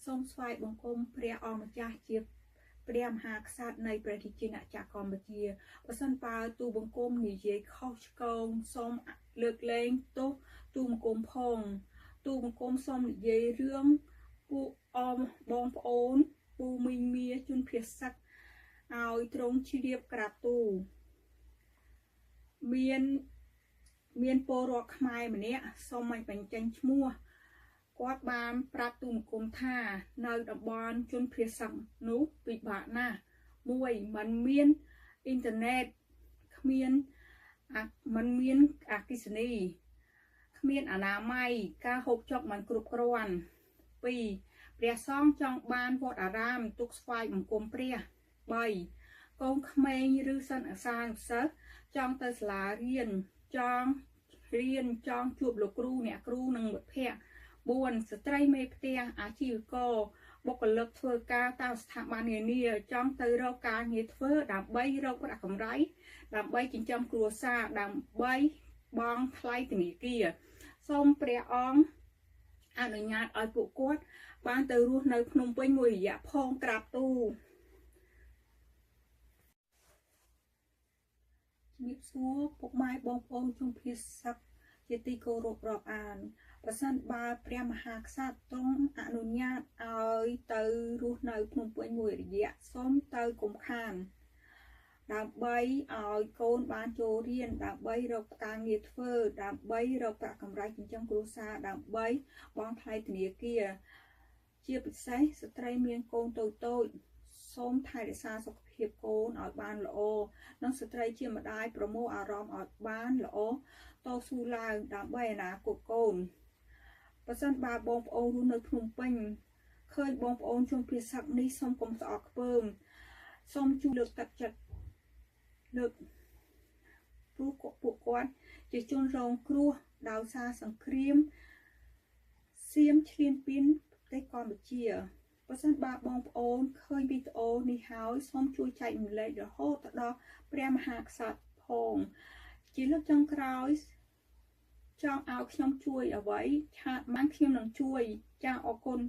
សូមស្វែងបង្គំព្រះអង្គម្ចាស់ជាព្រះមហាក្សត្រនៃព្រះរាជាណាចក្រកម្ពុជាបើសិនបើទូបង្គំនិយាយខុសឆ្គងសូមលើកលែងទោសទូបង្គំផងទូបង្គំសូមនិយាយរឿងពួកបងប្អូនពូមីងមៀជនភាសាឲ្យត្រង់ជ្រាបក្រាបទូមានពលរដ្ឋខ្មែរម្នាក់សូមមិនបញ្ចេញឈ្មោះគាត់បានប្រាប់ទូបង្គំថានៅតំបន់ជនភាសានោះពិបាកណាស់មួយมันមានអ៊ីនធឺណិតมันមានអគ្គិសនីគ្មានអនាម័យការហូបចុកมันគ្រប់គ្រាន់2ព្រះសង្ឃចង់បានវត្តអារាមទុកស្វែងបង្គំព្រះ3កូនក្មេងឬសិស្សអាសានុសិស្សចង់ទៅសាលារៀនចង់ជួបលោកគ្រូអ្នកគ្រូនិងមិត្តភ័ក្តិ4ស្ត្រីមេផ្ទះអាជីវករបុគ្គលិកធ្វើការតាមស្ថាប័ននានាចង់ទៅរកការងារធ្វើដើម្បីរកប្រាក់កម្រៃដើម្បីចិញ្ចឹមគ្រួសារដើម្បីបង់ថ្លៃធនាគារសូមព្រះអង្គអនុញ្ញាតឲ្យពួកគាត់បានទៅរស់នៅភ្នំពេញមួយរយៈផងក្រាបទូជំរាបសួរពុកម៉ែបងប្អូនជនភាសាជាទីគោរពរាប់អានប្រសិនបើព្រះមហាក្សត្រទ្រង់អនុញ្ញាតឲ្យទៅរស់នៅភ្នំពេញមួយរយៈសូមទៅកុំខានដើម្បីឲ្យកូនបានចូលរៀនដើម្បីរកការងារធ្វើដើម្បីរកប្រាក់កម្រៃចិញ្ចឹមគ្រួសារដើម្បីបង់ថ្លៃធនាគារជាពិសេសស្ត្រីមានកូនតូចសូមថែរក្សាសុខភាពកូនឲ្យបានល្អនិងស្ត្រីជាម្ដាយប្រមូលអារម្មណ៍ឲ្យបានល្អតស៊ូឡើងដើម្បីអនាគតកូនបើសិនបើបងប្អូនរស់នៅភ្នំពេញឃើញបងប្អូនជនភាសានេះសូមកុំស្អកខ្ពើមសូមជួយលើកទឹកចិត្តលើកព្រោះពួកគាត់ជាជនរងគ្រោះដោយសារសង្គ្រាមសៀមឈ្លានពានប្រទេសកម្ពុជាបើសិនបើបងប្អូនឃើញវីដេអូនេះហើយសូមជួយចែករំលែករហូតទៅដល់ព្រះមហាក្សត្រផងជាលើកចុងក្រោយចង់ឲ្យខ្ញុំជួយអ្វីឆាតបានខ្ញុំនឹងជួយចាស់អរគុណ